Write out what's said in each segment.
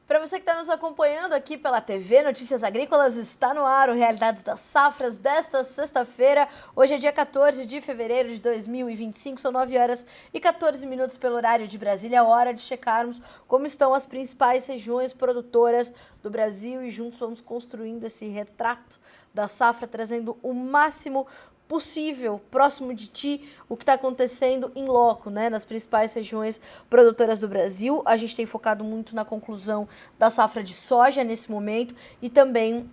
Para você que está nos acompanhando aqui pela TV Notícias Agrícolas, está no ar o Realidades das Safras desta sexta-feira. Hoje é dia 14 de fevereiro de 2025, são 9 horas e 14 minutos pelo horário de Brasília. É hora de checarmos como estão as principais regiões produtoras do Brasil e juntos vamos construindo esse retrato da safra, trazendo o máximo possível, próximo de ti, o que está acontecendo em loco, né, nas principais regiões produtoras do Brasil. A gente tem focado muito na conclusão da safra de soja nesse momento e também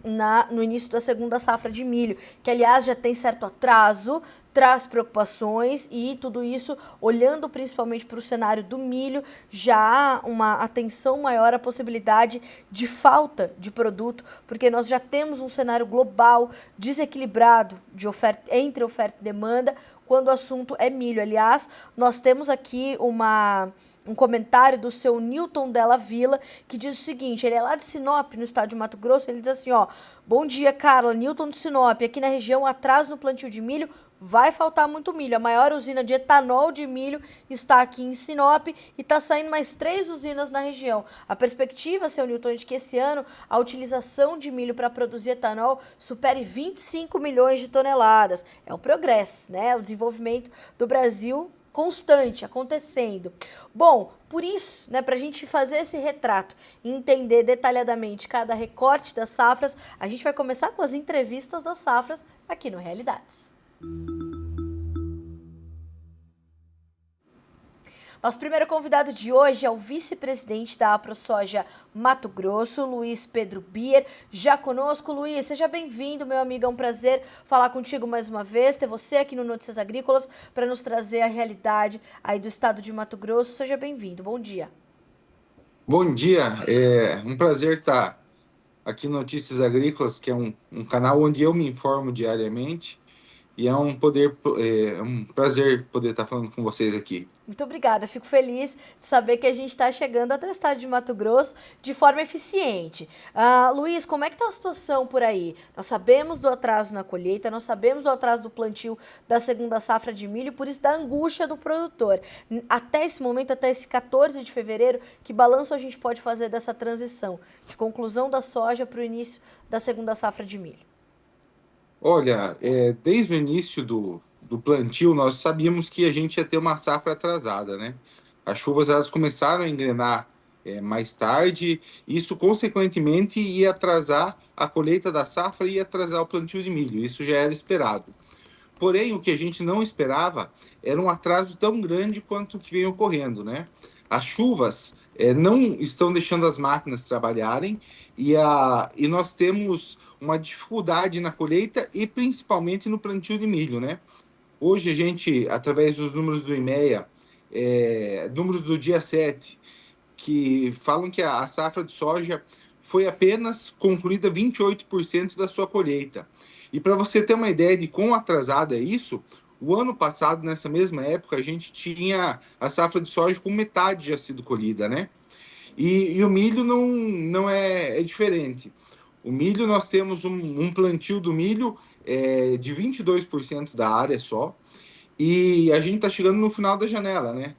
no início da segunda safra de milho, que aliás já tem certo atraso, traz preocupações e tudo isso olhando principalmente para o cenário do milho, já há uma atenção maior à possibilidade de falta de produto, porque nós já temos um cenário global desequilibrado de entre oferta e demanda quando o assunto é milho. Aliás, nós temos aqui um comentário do seu Newton Della Villa, que diz o seguinte, ele é lá de Sinop, no estado de Mato Grosso, ele diz assim, ó, bom dia, Carla, Newton de Sinop, aqui na região, atraso no plantio de milho, vai faltar muito milho. A maior usina de etanol de milho está aqui em Sinop e está saindo mais 3 usinas na região. A perspectiva, seu Newton, é de que esse ano a utilização de milho para produzir etanol supere 25 milhões de toneladas. É um progresso, né? O desenvolvimento do Brasil constante, acontecendo. Bom, por isso, né, para a gente fazer esse retrato e entender detalhadamente cada recorte das safras, a gente vai começar com as entrevistas das safras aqui no Realidades. Nosso primeiro convidado de hoje é o vice-presidente da AproSoja Mato Grosso, Luiz Pedro Bier. Já conosco, Luiz, seja bem-vindo, meu amigo. É um prazer falar contigo mais uma vez, ter você aqui no Notícias Agrícolas para nos trazer a realidade aí do estado de Mato Grosso. Seja bem-vindo, bom dia. Bom dia, é um prazer estar aqui no Notícias Agrícolas, que é um canal onde eu me informo diariamente e é um prazer poder estar falando com vocês aqui. Muito obrigada, fico feliz de saber que a gente está chegando até o estado de Mato Grosso de forma eficiente. Luiz, como é que está a situação por aí? Nós sabemos do atraso na colheita, nós sabemos do atraso do plantio da segunda safra de milho, por isso da angústia do produtor. Até esse momento, até esse 14 de fevereiro, que balanço a gente pode fazer dessa transição de conclusão da soja para o início da segunda safra de milho? Olha, desde o início do plantio, nós sabíamos que a gente ia ter uma safra atrasada, né? As chuvas elas começaram a engrenar mais tarde, isso consequentemente ia atrasar a colheita da safra e ia atrasar o plantio de milho, isso já era esperado. Porém, o que a gente não esperava era um atraso tão grande quanto o que vem ocorrendo, né? As chuvas não estão deixando as máquinas trabalharem e nós temos uma dificuldade na colheita e principalmente no plantio de milho, né? Hoje a gente, através dos números do IMEA, números do dia 7, que falam que a safra de soja foi apenas concluída 28% da sua colheita. E para você ter uma ideia de quão atrasado é isso, o ano passado, nessa mesma época, a gente tinha a safra de soja com metade já sido colhida, né? E o milho não é diferente. O milho, nós temos um plantio do milho de 22% da área só, e a gente está chegando no final da janela, né?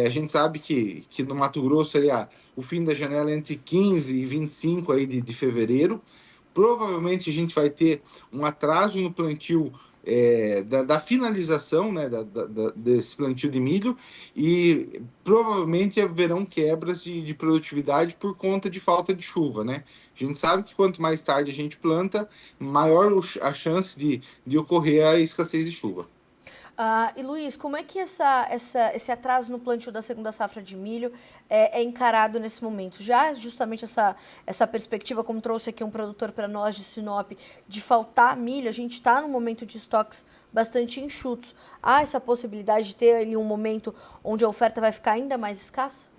A gente sabe que no Mato Grosso seria o fim da janela entre 15 e 25 aí de fevereiro. Provavelmente a gente vai ter um atraso no plantio da finalização, né, desse plantio de milho e provavelmente haverão quebras de produtividade por conta de falta de chuva, né? A gente sabe que quanto mais tarde a gente planta, maior a chance de ocorrer a escassez de chuva. E Luiz, como é que esse atraso no plantio da segunda safra de milho é encarado nesse momento? Já justamente essa perspectiva, como trouxe aqui um produtor para nós de Sinop, de faltar milho, a gente está num momento de estoques bastante enxutos. Há essa possibilidade de ter ali um momento onde a oferta vai ficar ainda mais escassa?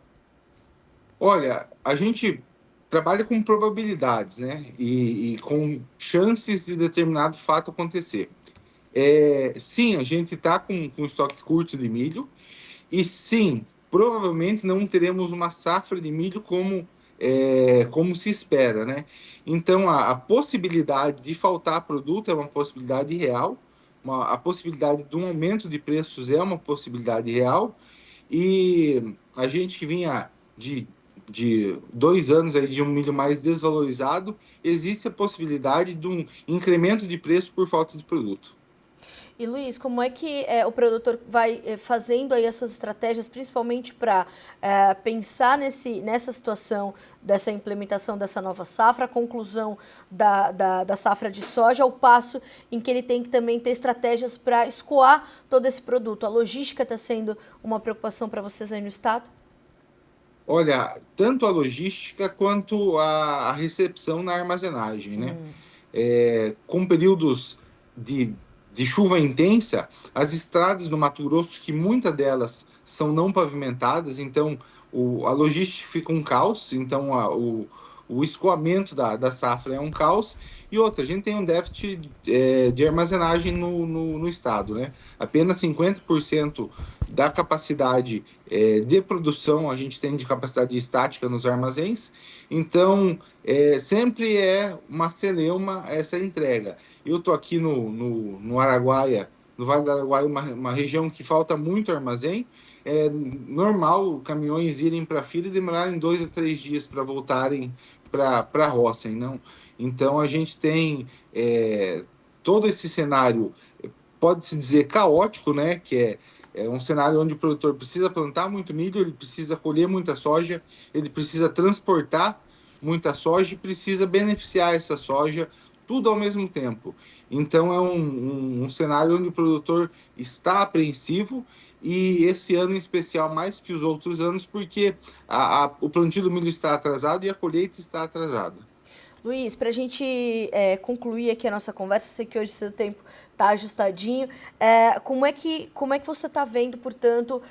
Olha, a gente trabalha com probabilidades, né? E com chances de determinado fato acontecer. Sim, a gente está com estoque curto de milho, e sim, provavelmente não teremos uma safra de milho como se espera, né? Então, a possibilidade de faltar produto é uma possibilidade real, a possibilidade de um aumento de preços é uma possibilidade real, e a gente que vinha de de 2 anos aí de um milho mais desvalorizado, existe a possibilidade de um incremento de preço por falta de produto. E Luiz, como é que o produtor vai fazendo aí as suas estratégias, principalmente para pensar nessa situação dessa implementação dessa nova safra, a conclusão da safra de soja, ao passo em que ele tem que também ter estratégias para escoar todo esse produto? A logística está sendo uma preocupação para vocês aí no estado? Olha, tanto a logística quanto a recepção na armazenagem, né? Com períodos de, de chuva intensa, as estradas do Mato Grosso, que muitas delas são não pavimentadas, então a logística fica um caos, então o escoamento da safra é um caos. E outra, a gente tem um déficit de armazenagem no estado, né? Apenas 50% da capacidade de produção a gente tem de capacidade estática nos armazéns, então sempre é uma celeuma essa entrega. Eu estou aqui no Araguaia, no Vale do Araguaia, uma região que falta muito armazém. É normal caminhões irem para a fila e demorarem 2 a 3 dias para voltarem para a roça, não? Então a gente tem todo esse cenário, pode-se dizer caótico, né? É um cenário onde o produtor precisa plantar muito milho, ele precisa colher muita soja, ele precisa transportar muita soja e precisa beneficiar essa soja, tudo ao mesmo tempo. Então é um cenário onde o produtor está apreensivo e esse ano em especial mais que os outros anos, porque o plantio do milho está atrasado e a colheita está atrasada. Luiz, para a gente concluir aqui a nossa conversa, eu sei que hoje seu tempo está ajustadinho. Como é que você está vendo, portanto,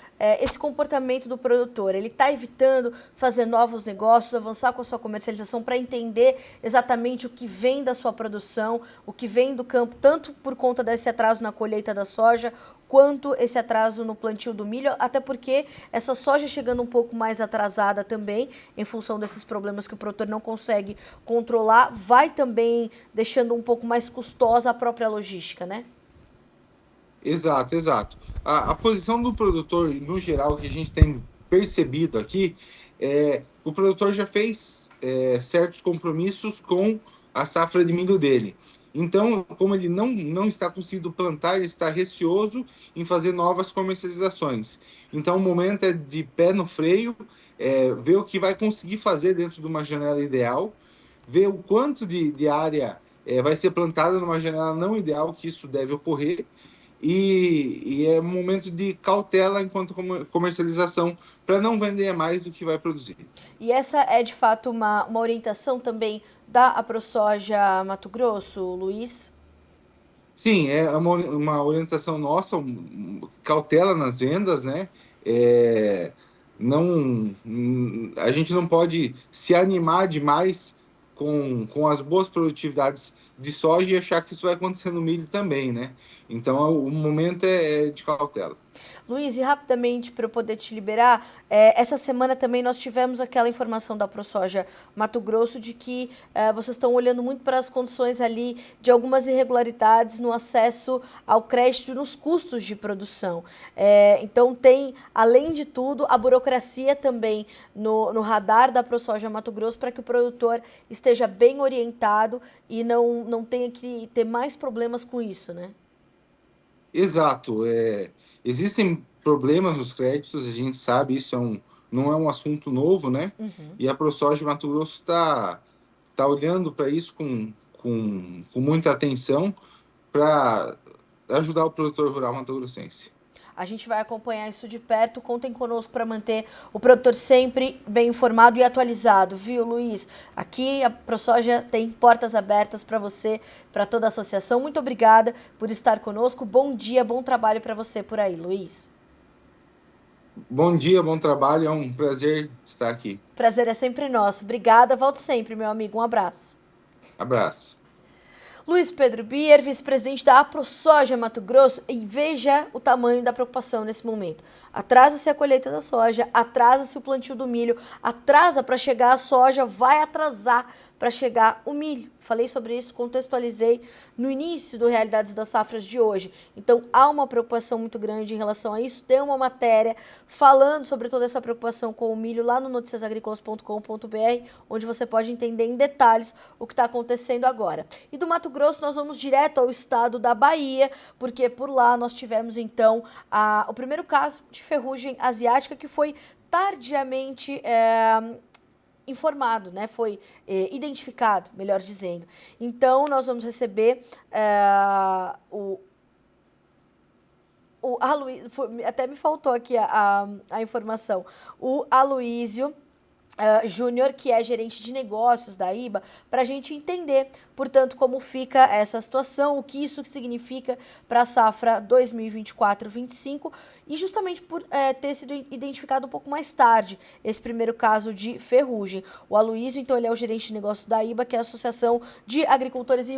esse comportamento do produtor? Ele está evitando fazer novos negócios, avançar com a sua comercialização para entender exatamente o que vem da sua produção, o que vem do campo, tanto por conta desse atraso na colheita da soja, quanto esse atraso no plantio do milho, até porque essa soja chegando um pouco mais atrasada também, em função desses problemas que o produtor não consegue controlar, vai também deixando um pouco mais custosa a própria logística, né? Exato, exato. A posição do produtor, no geral, que a gente tem percebido aqui, o produtor já fez certos compromissos com a safra de milho dele. Então, como ele não está conseguindo plantar, ele está receoso em fazer novas comercializações. Então, o momento é de pé no freio, ver o que vai conseguir fazer dentro de uma janela ideal, ver o quanto de área vai ser plantada numa janela não ideal, que isso deve ocorrer, e é um momento de cautela enquanto comercialização para não vender mais do que vai produzir. E essa é, de fato, uma orientação também da AproSoja Mato Grosso, Luiz? Sim, é uma orientação nossa, cautela nas vendas, né? É, não, a gente não pode se animar demais com as boas produtividades de soja e achar que isso vai acontecer no milho também, né? Então, o momento é de cautela. Luiz, e rapidamente para eu poder te liberar, essa semana também nós tivemos aquela informação da ProSoja Mato Grosso de que vocês estão olhando muito para as condições ali de algumas irregularidades no acesso ao crédito e nos custos de produção. Então tem, além de tudo, a burocracia também no radar da ProSoja Mato Grosso para que o produtor esteja bem orientado e não tenha que ter mais problemas com isso, né? Exato. Existem problemas nos créditos, a gente sabe, isso não é um assunto novo, né? E a ProSoja Mato Grosso tá olhando para isso com muita atenção para ajudar o produtor rural mato-grossense. A gente vai acompanhar isso de perto. Contem conosco para manter o produtor sempre bem informado e atualizado, viu, Luiz? Aqui a ProSoja tem portas abertas para você, para toda a associação. Muito obrigada por estar conosco. Bom dia, bom trabalho para você por aí, Luiz. Bom dia, bom trabalho, é um prazer estar aqui. Prazer é sempre nosso. Obrigada, volte sempre, meu amigo. Um abraço. Abraço. Luiz Pedro Bier, vice-presidente da AproSoja Mato Grosso, e veja o tamanho da preocupação nesse momento. Atrasa-se a colheita da soja, atrasa-se o plantio do milho, atrasa para chegar a soja, vai atrasar para chegar o milho. Falei sobre isso, contextualizei no início do Realidades das Safras de hoje. Então, há uma preocupação muito grande em relação a isso. Tem uma matéria falando sobre toda essa preocupação com o milho lá no noticiasagricolas.com.br, onde você pode entender em detalhes o que está acontecendo agora. E do Mato Grosso, nós vamos direto ao estado da Bahia, porque por lá nós tivemos, então, o primeiro caso de ferrugem asiática que foi tardiamente informado, né? Foi identificado, melhor dizendo. Então, nós vamos receber até me faltou aqui a informação, o Aloísio Júnior, que é gerente de negócios da IBA, para a gente entender, portanto, como fica essa situação, o que isso significa para a safra 2024-25, e justamente por ter sido identificado um pouco mais tarde esse primeiro caso de ferrugem. O Aloísio, então, ele é o gerente de negócios da IBA, que é a Associação de Agricultores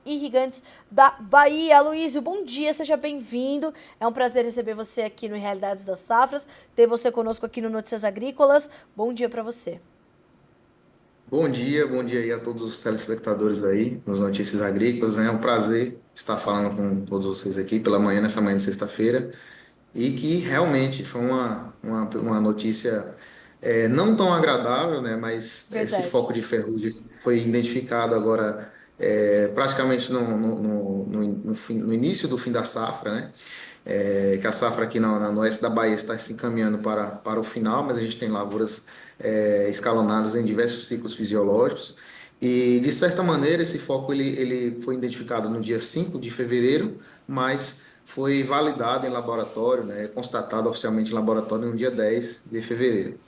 Irrigantes da Bahia. Aloísio, bom dia, seja bem-vindo. É um prazer receber você aqui no Realidades das Safras, ter você conosco aqui no Notícias Agrícolas. Bom dia para você. Bom dia aí a todos os telespectadores aí nos Notícias Agrícolas. É um prazer estar falando com todos vocês aqui pela manhã, nessa manhã de sexta-feira, e que realmente foi uma notícia não tão agradável, né? Mas esse Verdade. foco de ferrugem foi identificado agora praticamente no início do fim da safra, né? Que a safra aqui no oeste da Bahia está se encaminhando para o final, mas a gente tem lavouras escalonadas em diversos ciclos fisiológicos. E, de certa maneira, esse foco ele foi identificado no dia 5 de fevereiro, mas foi validado em laboratório, né, constatado oficialmente em laboratório no dia 10 de fevereiro.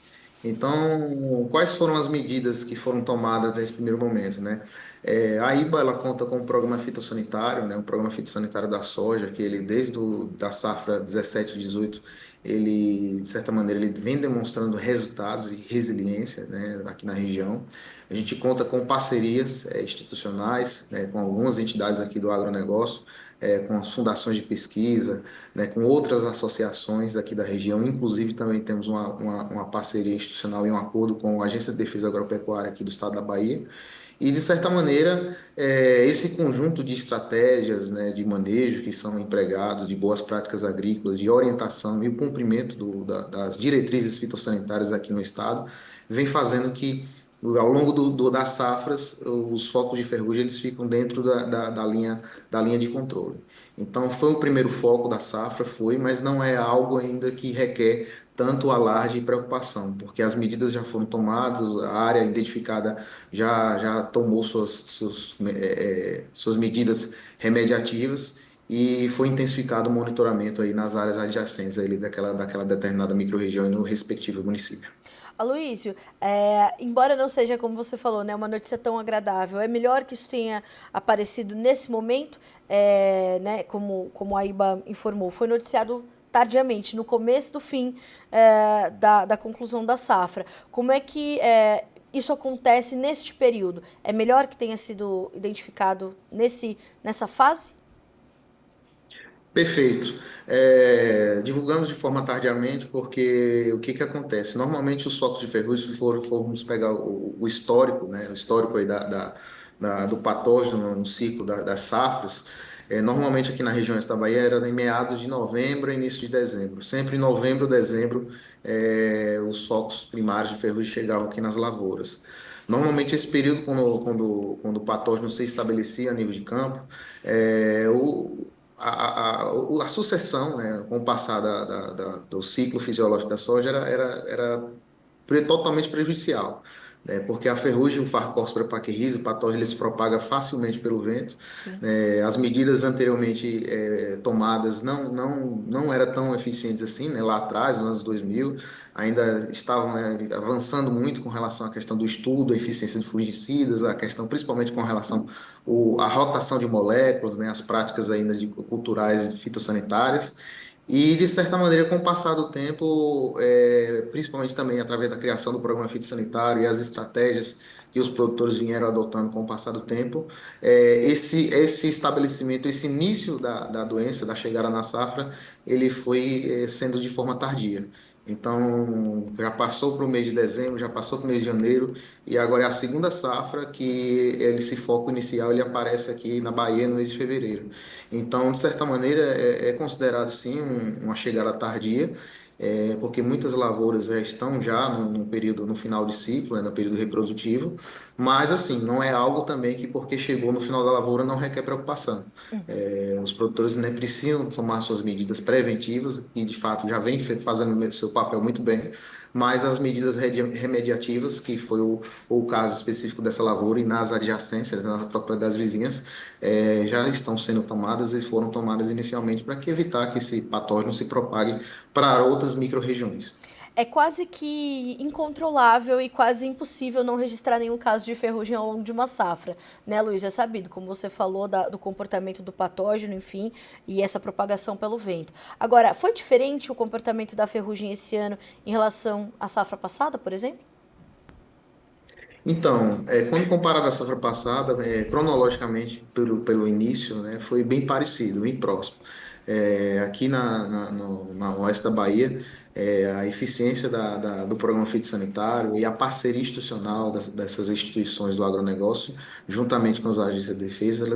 Então, quais foram as medidas que foram tomadas nesse primeiro momento, né? A IBA ela conta com um programa fitossanitário, né? Um programa fitossanitário da soja, que ele desde da safra 17 e 18, ele de certa maneira ele vem demonstrando resultados e resiliência, né? Aqui na região. A gente conta com parcerias institucionais, né? Com algumas entidades aqui do agronegócio, com as fundações de pesquisa, né, com outras associações aqui da região, inclusive também temos uma parceria institucional e um acordo com a Agência de Defesa Agropecuária aqui do estado da Bahia. E, de certa maneira, esse conjunto de estratégias, né, de manejo que são empregados, de boas práticas agrícolas, de orientação e o cumprimento das diretrizes fitossanitárias aqui no estado, vem fazendo que, ao longo das safras, os focos de ferrugem eles ficam dentro da linha de controle. Então, foi o primeiro foco da safra, mas não é algo ainda que requer tanto alarde e preocupação, porque as medidas já foram tomadas, a área identificada já tomou suas medidas remediativas e foi intensificado o monitoramento aí nas áreas adjacentes aí daquela determinada microrregião e no respectivo município. Aloísio, embora não seja, como você falou, né, uma notícia tão agradável, é melhor que isso tenha aparecido nesse momento, né, como a IBA informou, foi noticiado tardiamente, no começo do fim da conclusão da safra. Como é que isso acontece neste período? É melhor que tenha sido identificado nessa fase? Perfeito. Divulgamos de forma tardiamente porque o que acontece? Normalmente os focos de ferrugem, se formos pegar o histórico, né, o histórico aí do patógeno no ciclo das safras, normalmente aqui na região da Bahia era em meados de novembro e início de dezembro. Sempre em novembro, dezembro, os focos primários de ferrugem chegavam aqui nas lavouras. Normalmente esse período, quando o patógeno se estabelecia a nível de campo, a sucessão, né, com o passar do ciclo fisiológico da soja era totalmente prejudicial, né, porque a ferrugem, o Pharcospora pachyris, o patógeno, ele se propaga facilmente pelo vento, Sim. né, as medidas anteriormente tomadas não eram tão eficientes assim, né, lá atrás, nos anos 2000, ainda estavam, né, avançando muito com relação à questão do estudo, a eficiência de fungicidas, a questão principalmente com relação à rotação de moléculas, né, as práticas ainda culturais e fitossanitárias. E, de certa maneira, com o passar do tempo, principalmente também através da criação do programa fitossanitário e as estratégias que os produtores vieram adotando com o passar do tempo, esse estabelecimento, esse início da doença, da chegada na safra, ele foi sendo de forma tardia. Então, já passou para o mês de dezembro, já passou para o mês de janeiro, e agora é a segunda safra que esse foco inicial ele aparece aqui na Bahia no mês de fevereiro. Então, de certa maneira, é considerado sim uma chegada tardia, porque muitas lavouras já estão já no período, no final de ciclo, no período reprodutivo, mas assim, não é algo também que porque chegou no final da lavoura não requer preocupação. Os produtores, né, precisam tomar suas medidas preventivas e de fato já vem fazendo o seu papel muito bem, mas as medidas remediativas, que foi o caso específico dessa lavoura e nas adjacências, nas propriedades vizinhas, já estão sendo tomadas e foram tomadas inicialmente para que evitar que esse patógeno se propague para outras micro-regiões. É quase que incontrolável e quase impossível não registrar nenhum caso de ferrugem ao longo de uma safra, né, Luiz? É sabido, como você falou, do comportamento do patógeno, enfim, e essa propagação pelo vento. Agora, foi diferente o comportamento da ferrugem esse ano em relação à safra passada, por exemplo? Então, quando comparado à safra passada, cronologicamente, pelo início, né, foi bem parecido, bem próximo. Aqui na oeste da Bahia, a eficiência do programa fitossanitário e a parceria institucional dessas instituições do agronegócio, juntamente com as agências de defesa,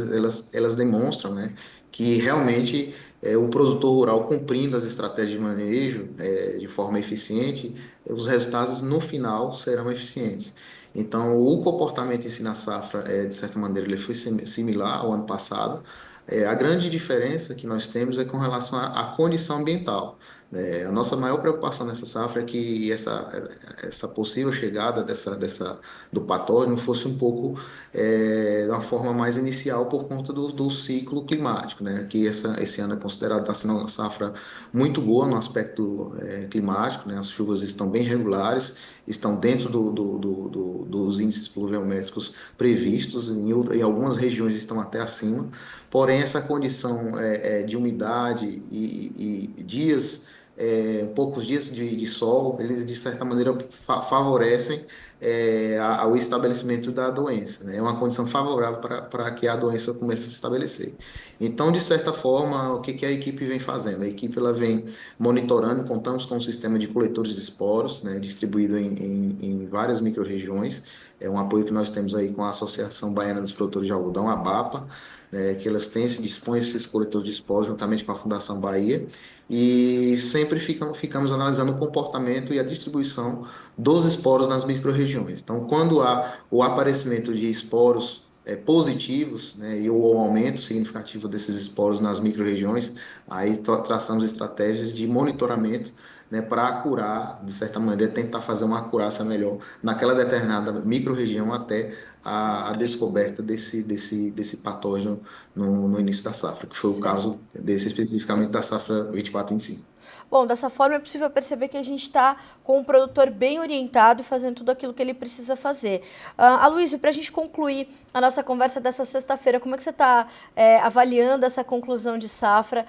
elas demonstram, né, que realmente o produtor rural cumprindo as estratégias de manejo de forma eficiente, os resultados no final serão eficientes. Então, o comportamento em si na safra, de certa maneira, ele foi similar ao ano passado. A grande diferença que nós temos é com relação à condição ambiental. A nossa maior preocupação nessa safra é que essa possível chegada do patógeno fosse um pouco de uma forma mais inicial por conta do ciclo climático, né? Que esse ano é considerado está sendo uma safra muito boa no aspecto climático, né? As chuvas estão bem regulares, estão dentro dos índices pluviométricos previstos, em algumas regiões estão até acima, porém essa condição de umidade e dias, poucos dias de sol, eles de certa maneira favorecem ao estabelecimento da doença, né? É uma condição favorável para que a doença comece a se estabelecer. Então, de certa forma, o que que a equipe vem fazendo? A equipe ela vem monitorando, contamos com um sistema de coletores de esporos, né, distribuído em várias micro-regiões. É um apoio que nós temos aí com a Associação Baiana dos Produtores de Algodão, a BAPA, que elas têm, se dispõem esses coletores de esporos juntamente com a Fundação Bahia, e sempre ficamos analisando o comportamento e a distribuição dos esporos nas micro-regiões. Então, quando há o aparecimento de esporos positivos, né, e o aumento significativo desses esporos nas micro-regiões, aí traçamos estratégias de monitoramento, né, para acurar, de certa maneira, tentar fazer uma acurácia melhor naquela determinada micro-região até a descoberta desse patógeno no início da safra, que foi o Certo. caso desse especificamente da safra 24-25. Bom, dessa forma é possível perceber que a gente está com um produtor bem orientado e fazendo tudo aquilo que ele precisa fazer. Aloysio, para a gente concluir a nossa conversa dessa sexta-feira, como é que você está avaliando essa conclusão de safra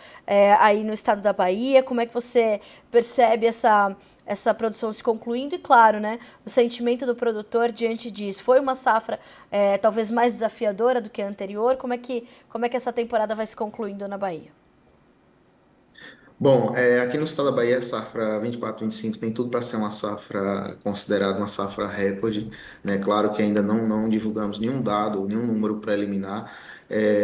aí no estado da Bahia? Como é que você percebe essa produção se concluindo? E claro, né, o sentimento do produtor diante disso. Foi uma safra talvez mais desafiadora do que a anterior? Como é que essa temporada vai se concluindo na Bahia? Bom, aqui no estado da Bahia, a safra 24-25 tem tudo para ser uma safra considerada uma safra recorde, né? Claro que ainda não divulgamos nenhum dado, nenhum número preliminar.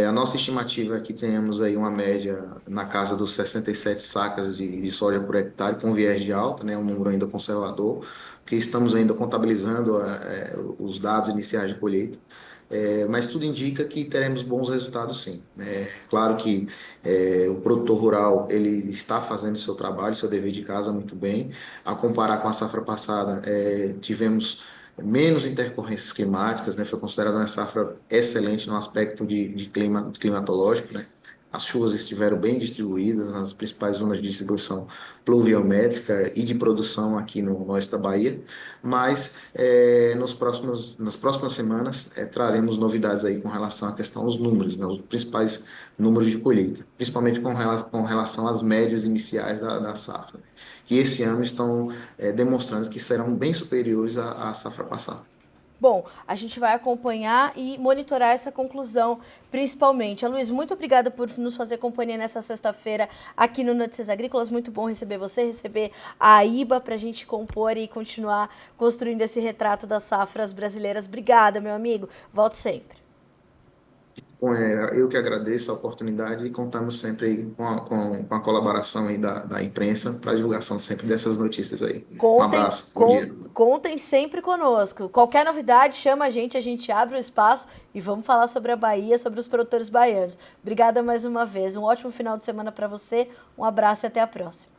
A nossa estimativa é que tenhamos aí uma média na casa dos 67 sacas de soja por hectare, com viés de alta, né? Um número ainda conservador, porque estamos ainda contabilizando os dados iniciais de colheita. Mas tudo indica que teremos bons resultados, sim. Claro que o produtor rural ele está fazendo seu trabalho, seu dever de casa muito bem. A comparar com a safra passada, tivemos menos intercorrências climáticas, né? Foi considerada uma safra excelente no aspecto de climatológico, né? as chuvas estiveram bem distribuídas nas principais zonas de distribuição pluviométrica e de produção aqui no oeste da Bahia, mas nas próximas semanas traremos novidades aí com relação à questão aos números, né, os principais números de colheita, principalmente com relação às médias iniciais da safra, que esse ano estão demonstrando que serão bem superiores à safra passada. Bom, a gente vai acompanhar e monitorar essa conclusão, principalmente. Luiz, muito obrigada por nos fazer companhia nessa sexta-feira aqui no Notícias Agrícolas. Muito bom receber você, receber a AIBA para a gente compor e continuar construindo esse retrato das safras brasileiras. Obrigada, meu amigo. Volte sempre. Bom, eu que agradeço a oportunidade e contamos sempre aí com a colaboração aí da imprensa para a divulgação sempre dessas notícias aí. Um abraço, bom dia. Contem sempre conosco. Qualquer novidade, chama a gente abre o espaço e vamos falar sobre a Bahia, sobre os produtores baianos. Obrigada mais uma vez. Um ótimo final de semana para você. Um abraço e até a próxima.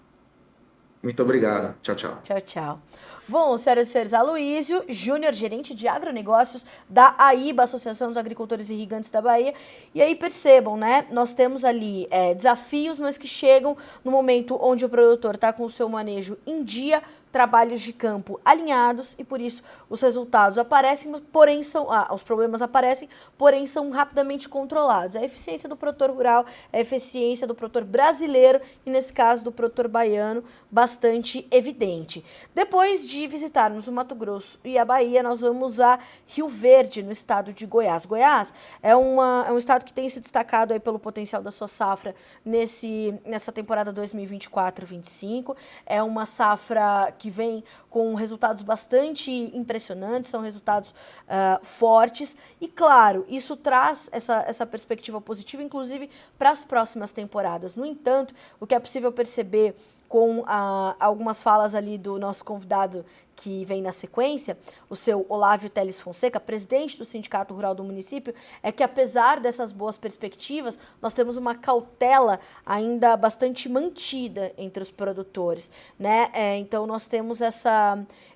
Muito obrigado. Tchau, tchau. Tchau, tchau. Bom, senhoras e senhores, Aloísio Júnior, gerente de agronegócios da AIBA, Associação dos Agricultores Irrigantes da Bahia. E aí percebam, né? Nós temos ali desafios, mas que chegam no momento onde o produtor está com o seu manejo em dia, trabalhos de campo alinhados e por isso os resultados aparecem, porém os problemas aparecem, porém são rapidamente controlados. A eficiência do produtor rural, a eficiência do produtor brasileiro e nesse caso do produtor baiano, bastante evidente. Depois de visitarmos o Mato Grosso e a Bahia, nós vamos a Rio Verde, no estado de Goiás. Goiás é um estado que tem se destacado aí pelo potencial da sua safra nessa temporada 2024-25. É uma safra que vem com resultados bastante impressionantes, são resultados fortes e, claro, isso traz essa perspectiva positiva, inclusive, para as próximas temporadas. No entanto, o que é possível perceber com algumas falas ali do nosso convidado que vem na sequência, o seu Olávio Teles Fonseca, presidente do Sindicato Rural do município, é que apesar dessas boas perspectivas, nós temos uma cautela ainda bastante mantida entre os produtores, né? Então nós temos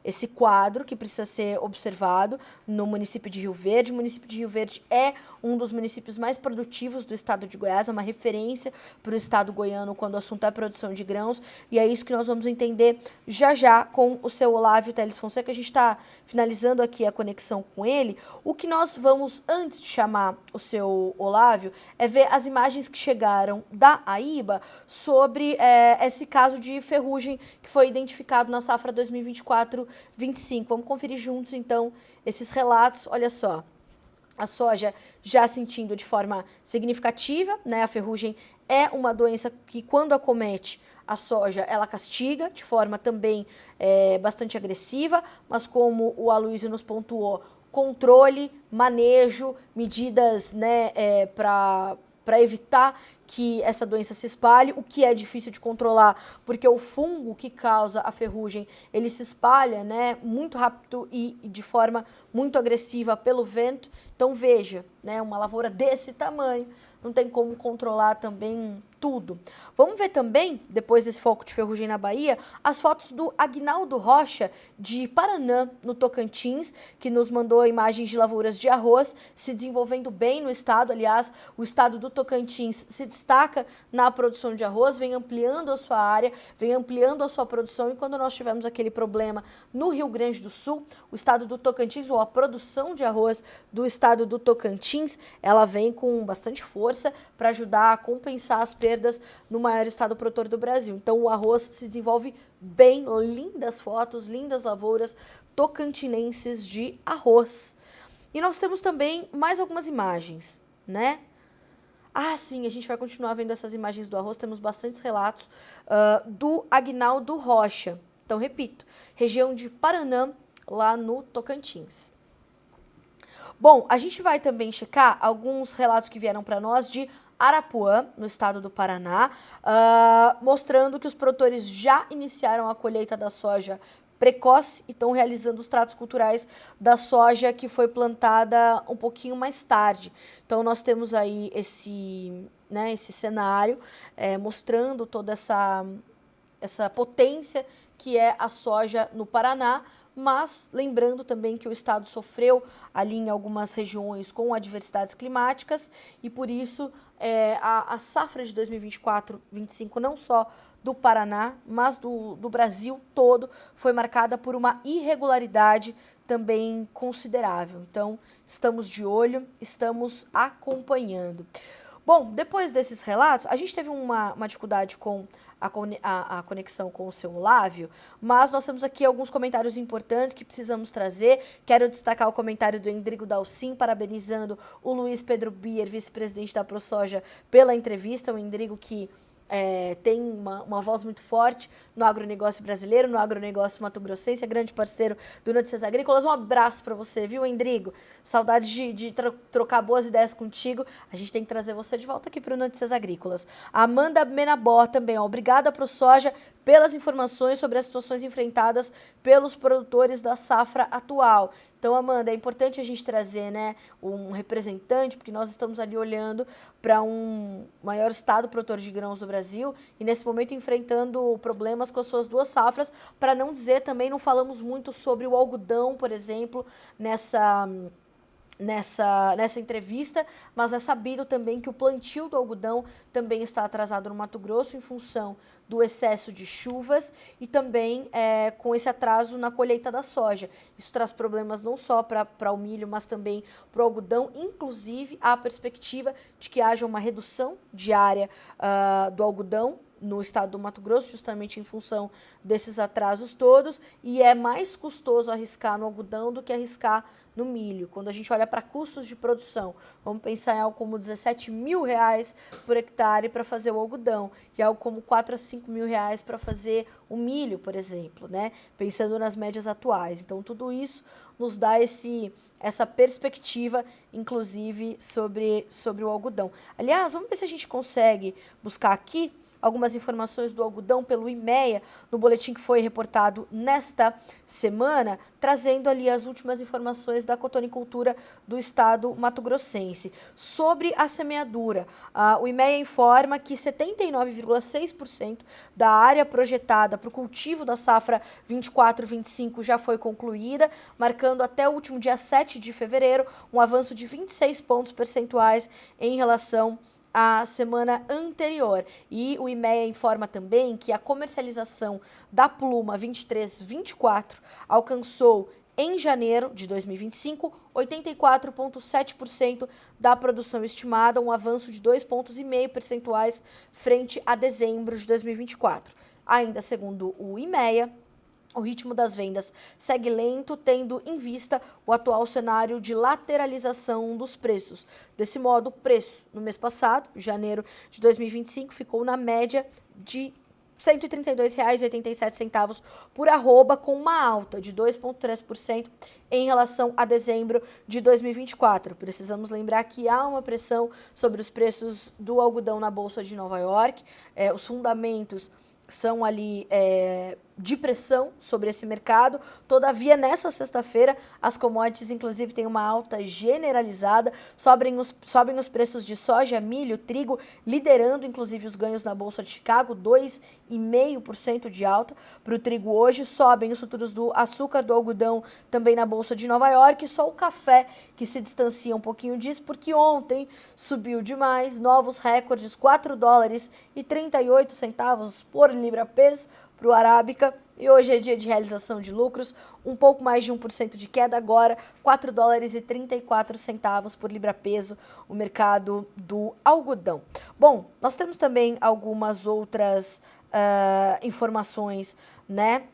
esse quadro que precisa ser observado no município de Rio Verde. O município de Rio Verde é um dos municípios mais produtivos do estado de Goiás, é uma referência para o estado goiano quando o assunto é produção de grãos, e é isso que nós vamos entender já com o seu Olávio Teles Fonseca. A gente está finalizando aqui a conexão com ele. O que nós vamos, antes de chamar o seu Olávio, é ver as imagens que chegaram da AIBA sobre esse caso de ferrugem que foi identificado na safra 2024-25. Vamos conferir juntos, então, esses relatos. Olha só. A soja já sentindo de forma significativa, né? A ferrugem é uma doença que, quando acomete a soja, ela castiga de forma também bastante agressiva, mas como o Aloísio nos pontuou, controle, manejo, medidas, né, para evitar que essa doença se espalhe, o que é difícil de controlar, porque o fungo que causa a ferrugem, ele se espalha, né, muito rápido e de forma muito agressiva pelo vento. Então veja, né, uma lavoura desse tamanho, não tem como controlar também tudo. Vamos ver também, depois desse foco de ferrugem na Bahia, as fotos do Aguinaldo Rocha, de Paranã, no Tocantins, que nos mandou imagens de lavouras de arroz se desenvolvendo bem no estado. Aliás, o estado do Tocantins se destaca na produção de arroz, vem ampliando a sua área, vem ampliando a sua produção, e quando nós tivemos aquele problema no Rio Grande do Sul, o estado do Tocantins, ou a produção de arroz do estado do Tocantins, ela vem com bastante força para ajudar a compensar as perdas no maior estado produtor do Brasil. Então o arroz se desenvolve bem, lindas fotos, lindas lavouras tocantinenses de arroz. E nós temos também mais algumas imagens, né? Ah, sim, a gente vai continuar vendo essas imagens do arroz, temos bastantes relatos do Aguinaldo Rocha. Então, repito, região de Paranã, lá no Tocantins. Bom, a gente vai também checar alguns relatos que vieram para nós de Arapuã, no estado do Paraná, mostrando que os produtores já iniciaram a colheita da soja precoce e estão realizando os tratos culturais da soja que foi plantada um pouquinho mais tarde. Então, nós temos aí esse cenário mostrando toda essa potência que é a soja no Paraná, mas lembrando também que o estado sofreu ali em algumas regiões com adversidades climáticas e por isso a safra de 2024-25, não só do Paraná, mas do Brasil todo, foi marcada por uma irregularidade também considerável. Então, estamos de olho, estamos acompanhando. Bom, depois desses relatos, a gente teve uma dificuldade com a conexão com o seu Olávio, mas nós temos aqui alguns comentários importantes que precisamos trazer. Quero destacar o comentário do Endrigo Dalcin, parabenizando o Luiz Pedro Bier, vice-presidente da ProSoja, pela entrevista. O Endrigo que tem uma voz muito forte no agronegócio brasileiro, no agronegócio mato-grossense, é grande parceiro do Notícias Agrícolas. Um abraço para você, viu, Endrigo? Saudade de trocar boas ideias contigo. A gente tem que trazer você de volta aqui para o Notícias Agrícolas. A Amanda Menabó também, obrigada ProSoja pelas informações sobre as situações enfrentadas pelos produtores da safra atual. Então, Amanda, é importante a gente trazer, né, um representante, porque nós estamos ali olhando para um maior estado produtor de grãos do Brasil e, nesse momento, enfrentando problemas com as suas duas safras, para não dizer também, não falamos muito sobre o algodão, por exemplo, nessa entrevista, mas é sabido também que o plantio do algodão também está atrasado no Mato Grosso em função do excesso de chuvas e também com esse atraso na colheita da soja. Isso traz problemas não só para o milho, mas também para o algodão. Inclusive, há a perspectiva de que haja uma redução diária do algodão no estado do Mato Grosso, justamente em função desses atrasos todos, e é mais custoso arriscar no algodão do que arriscar no milho. Quando a gente olha para custos de produção, vamos pensar em algo como R$17 mil por hectare para fazer o algodão, e algo como R$4 a R$5 mil para fazer o milho, por exemplo, né? Pensando nas médias atuais. Então, tudo isso nos dá essa perspectiva, inclusive, sobre o algodão. Aliás, vamos ver se a gente consegue buscar aqui algumas informações do algodão pelo IMEA, no boletim que foi reportado nesta semana, trazendo ali as últimas informações da cotonicultura do estado mato-grossense. Sobre a semeadura, o IMEA informa que 79,6% da área projetada para o cultivo da safra 24-25 já foi concluída, marcando até o último dia 7 de fevereiro um avanço de 26 pontos percentuais em relação a semana anterior. E o IMEA informa também que a comercialização da pluma 23-24 alcançou em janeiro de 2025 84,7% da produção estimada, um avanço de 2,5 pontos percentuais frente a dezembro de 2024. Ainda segundo o IMEA, o ritmo das vendas segue lento, tendo em vista o atual cenário de lateralização dos preços. Desse modo, o preço no mês passado, janeiro de 2025, ficou na média de R$ 132,87 por arroba, com uma alta de 2,3% em relação a dezembro de 2024. Precisamos lembrar que há uma pressão sobre os preços do algodão na Bolsa de Nova York. Os fundamentos são ali de pressão sobre esse mercado. Todavia, nessa sexta-feira, as commodities, inclusive, têm uma alta generalizada, sobem os preços de soja, milho, trigo, liderando, inclusive, os ganhos na Bolsa de Chicago, 2,5% de alta para o trigo hoje, sobem os futuros do açúcar, do algodão, também na Bolsa de Nova York, só o café que se distancia um pouquinho disso, porque ontem subiu demais, novos recordes, $4,38 por libra-peso, para o Arábica, e hoje é dia de realização de lucros, um pouco mais de 1% de queda agora, $4,34 por libra-peso, o mercado do algodão. Bom, nós temos também algumas outras informações, né,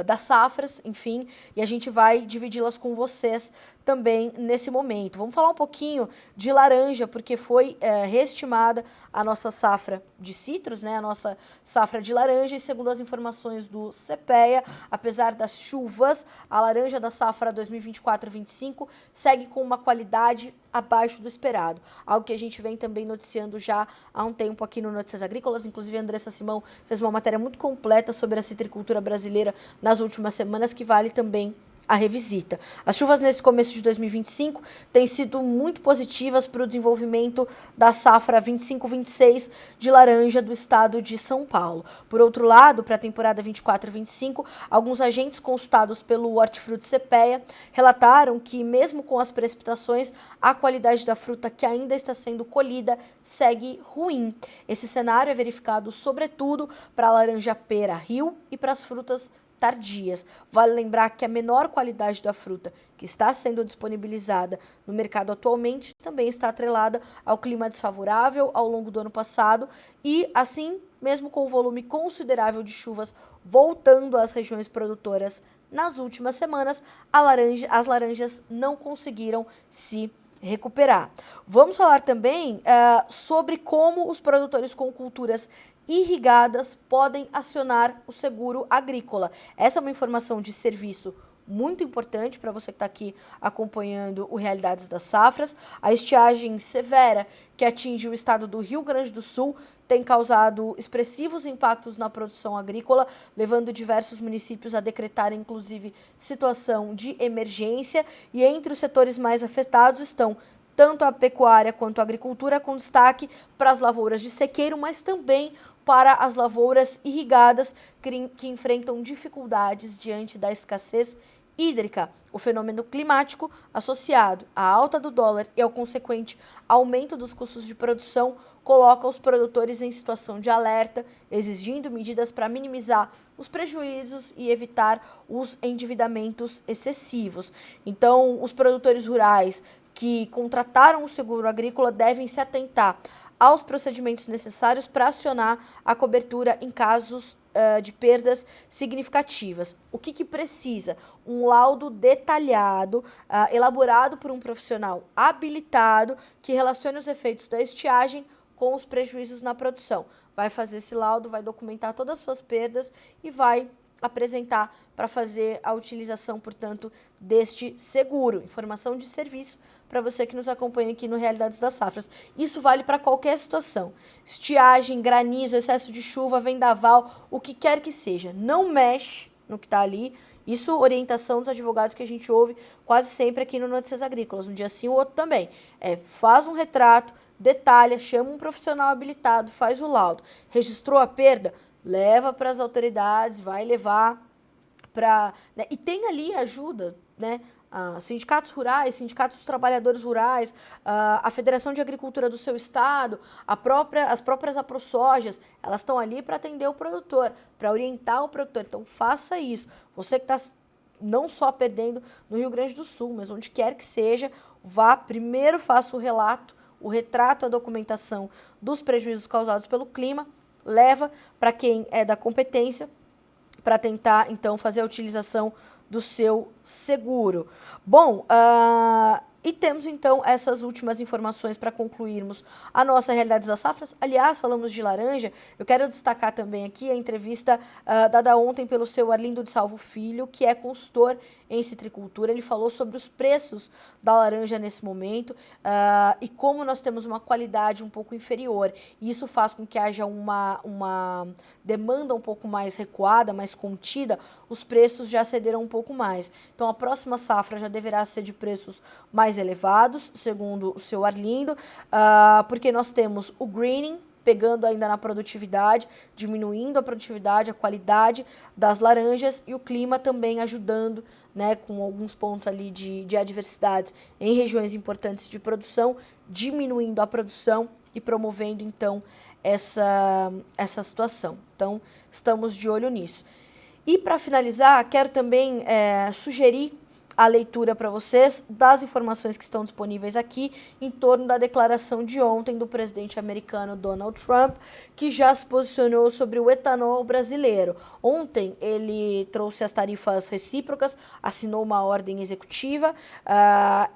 das safras, enfim, e a gente vai dividi-las com vocês também nesse momento. Vamos falar um pouquinho de laranja, porque foi reestimada a nossa safra de citros, né, a nossa safra de laranja, e segundo as informações do CPEA, apesar das chuvas, a laranja da safra 2024-25 segue com uma qualidade abaixo do esperado, algo que a gente vem também noticiando já há um tempo aqui no Notícias Agrícolas. Inclusive a Andressa Simão fez uma matéria muito completa sobre a citricultura brasileira nas últimas semanas, que vale também a revisita. As chuvas nesse começo de 2025 têm sido muito positivas para o desenvolvimento da safra 25-26 de laranja do estado de São Paulo. Por outro lado, para a temporada 24-25, alguns agentes consultados pelo Hortifruti CPEA relataram que, mesmo com as precipitações, a qualidade da fruta que ainda está sendo colhida segue ruim. Esse cenário é verificado sobretudo para a laranja pera Rio e para as frutas tardias. Vale lembrar que a menor qualidade da fruta que está sendo disponibilizada no mercado atualmente também está atrelada ao clima desfavorável ao longo do ano passado e, assim, mesmo com o volume considerável de chuvas voltando às regiões produtoras nas últimas semanas, as laranjas não conseguiram se recuperar. Vamos falar também sobre como os produtores com culturas irrigadas podem acionar o seguro agrícola. Essa é uma informação de serviço muito importante para você que está aqui acompanhando o Realidades das Safras. A estiagem severa que atinge o estado do Rio Grande do Sul tem causado expressivos impactos na produção agrícola, levando diversos municípios a decretarem, inclusive, situação de emergência. E entre os setores mais afetados estão tanto a pecuária quanto a agricultura, com destaque para as lavouras de sequeiro, mas também para as lavouras irrigadas que enfrentam dificuldades diante da escassez hídrica. O fenômeno climático associado à alta do dólar e ao consequente aumento dos custos de produção coloca os produtores em situação de alerta, exigindo medidas para minimizar os prejuízos e evitar os endividamentos excessivos. Então, os produtores rurais que contrataram o seguro agrícola devem se atentar aos procedimentos necessários para acionar a cobertura em casos de perdas significativas. O que precisa? Um laudo detalhado, elaborado por um profissional habilitado que relacione os efeitos da estiagem com os prejuízos na produção. Vai fazer esse laudo, vai documentar todas as suas perdas e vai apresentar para fazer a utilização, portanto, deste seguro. Informação de serviço para você que nos acompanha aqui no Realidades das Safras. Isso vale para qualquer situação. Estiagem, granizo, excesso de chuva, vendaval, o que quer que seja. Não mexe no que está ali. Isso, orientação dos advogados que a gente ouve quase sempre aqui no Notícias Agrícolas. Um dia sim, o outro também. Faz um retrato, detalha, chama um profissional habilitado, faz o laudo. Registrou a perda? Leva para as autoridades, vai levar para... Né? E tem ali ajuda, né? Sindicatos rurais, sindicatos dos trabalhadores rurais, a Federação de Agricultura do seu estado, as próprias AproSojas, elas estão ali para atender o produtor, para orientar o produtor. Então, faça isso. Você que está não só perdendo no Rio Grande do Sul, mas onde quer que seja, vá primeiro, faça o relato, o retrato, a documentação dos prejuízos causados pelo clima, leva para quem é da competência para tentar, então, fazer a utilização do seu seguro. Bom, e temos, então, essas últimas informações para concluirmos a nossa Realidades das Safras. Aliás, falamos de laranja, eu quero destacar também aqui a entrevista dada ontem pelo seu Arlindo de Salvo Filho, que é consultor em citricultura. Ele falou sobre os preços da laranja nesse momento e como nós temos uma qualidade um pouco inferior. E isso faz com que haja uma demanda um pouco mais recuada, mais contida, os preços já cederam um pouco mais. Então, a próxima safra já deverá ser de preços mais elevados, segundo o seu Arlindo, porque nós temos o greening, pegando ainda na produtividade, diminuindo a produtividade, a qualidade das laranjas e o clima também ajudando, né, com alguns pontos ali de adversidades em regiões importantes de produção, diminuindo a produção e promovendo, então, essa situação. Então, estamos de olho nisso. E, para finalizar, quero também sugerir a leitura para vocês das informações que estão disponíveis aqui em torno da declaração de ontem do presidente americano Donald Trump, que já se posicionou sobre o etanol brasileiro. Ontem ele trouxe as tarifas recíprocas, assinou uma ordem executiva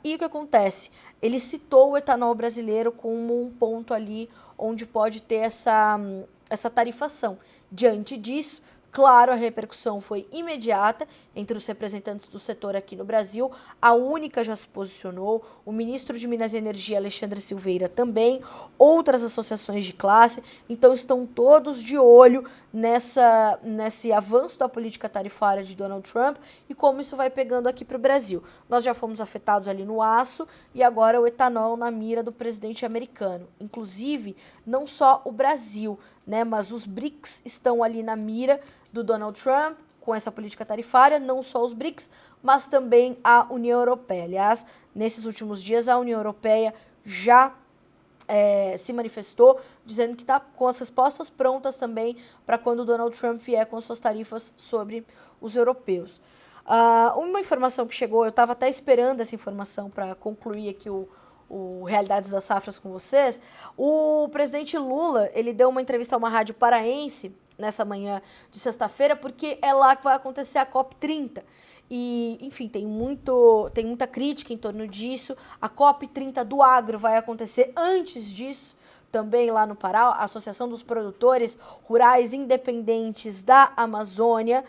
e o que acontece? Ele citou o etanol brasileiro como um ponto ali onde pode ter essa tarifação. Diante disso, Claro, a repercussão foi imediata entre os representantes do setor aqui no Brasil. A Única já se posicionou, o ministro de Minas e Energia, Alexandre Silveira, também, outras associações de classe. Então, estão todos de olho nesse avanço da política tarifária de Donald Trump e como isso vai pegando aqui para o Brasil. Nós já fomos afetados ali no aço e agora o etanol na mira do presidente americano. Inclusive, não só o Brasil, né, mas os BRICS estão ali na mira do Donald Trump com essa política tarifária, não só os BRICS, mas também a União Europeia. Aliás, nesses últimos dias, a União Europeia já se manifestou, dizendo que está com as respostas prontas também para quando o Donald Trump vier com suas tarifas sobre os europeus. Uma informação que chegou, eu estava até esperando essa informação para concluir aqui o Realidades das Safras com vocês. O presidente Lula, ele deu uma entrevista a uma rádio paraense nessa manhã de sexta-feira, porque é lá que vai acontecer a COP30. E, enfim, tem muita crítica em torno disso. A COP30 do agro vai acontecer antes disso, também lá no Pará. A Associação dos Produtores Rurais Independentes da Amazônia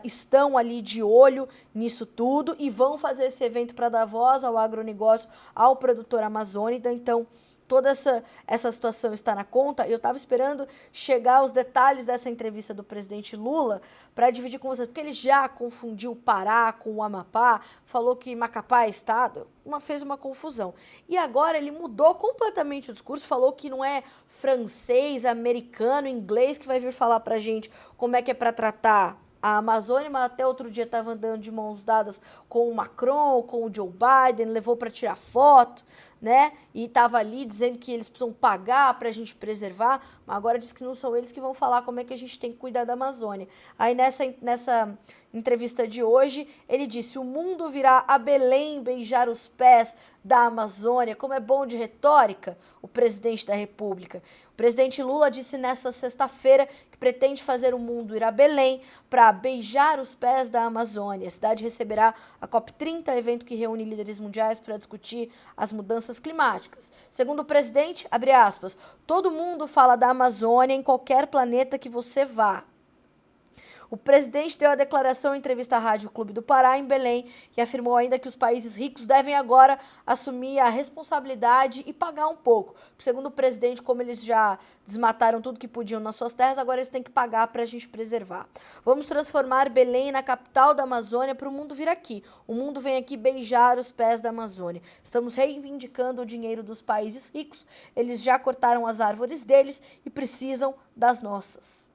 estão ali de olho nisso tudo e vão fazer esse evento para dar voz ao agronegócio, ao produtor amazônico. Então, toda essa situação está na conta. Eu estava esperando chegar os detalhes dessa entrevista do presidente Lula para dividir com vocês, porque ele já confundiu o Pará com o Amapá, falou que Macapá é estado, fez uma confusão. E agora ele mudou completamente o discurso, falou que não é francês, americano, inglês que vai vir falar para a gente como é que é para tratar a Amazônia, mas até outro dia estava andando de mãos dadas com o Macron, com o Joe Biden, levou para tirar foto, né? E estava ali dizendo que eles precisam pagar para a gente preservar, mas agora diz que não são eles que vão falar como é que a gente tem que cuidar da Amazônia. Aí nessa entrevista de hoje, ele disse: o mundo virá a Belém beijar os pés da Amazônia. Como é bom de retórica o presidente da República. O presidente Lula disse nessa sexta-feira que pretende fazer o mundo ir a Belém para beijar os pés da Amazônia. A cidade receberá a COP30, evento que reúne líderes mundiais para discutir as mudanças climáticas. Segundo o presidente, abre aspas, todo mundo fala da Amazônia em qualquer planeta que você vá. O presidente deu a declaração em entrevista à Rádio Clube do Pará, em Belém, e afirmou ainda que os países ricos devem agora assumir a responsabilidade e pagar um pouco. Segundo o presidente, como eles já desmataram tudo que podiam nas suas terras, agora eles têm que pagar para a gente preservar. Vamos transformar Belém na capital da Amazônia para o mundo vir aqui. O mundo vem aqui beijar os pés da Amazônia. Estamos reivindicando o dinheiro dos países ricos. Eles já cortaram as árvores deles e precisam das nossas.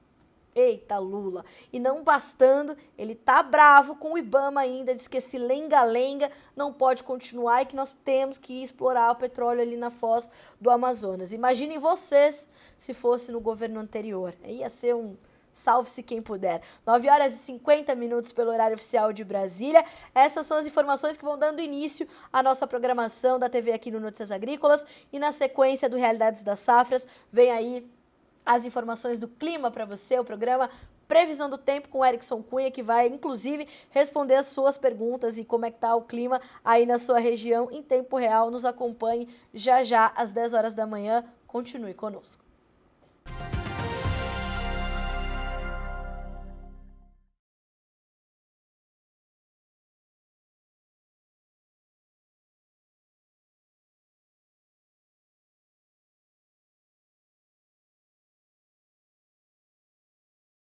Eita, Lula. E não bastando, ele tá bravo com o Ibama ainda, diz que esse lenga-lenga não pode continuar e que nós temos que explorar o petróleo ali na foz do Amazonas. Imaginem vocês se fosse no governo anterior. Ia ser um salve-se quem puder. 9h50 pelo horário oficial de Brasília. Essas são as informações que vão dando início à nossa programação da TV aqui no Notícias Agrícolas. E na sequência do Realidades das Safras, vem aí as informações do clima para você, o programa Previsão do Tempo com o Erickson Cunha, que vai, inclusive, responder as suas perguntas e como é que está o clima aí na sua região em tempo real. Nos acompanhe já às 10 horas da manhã. Continue conosco.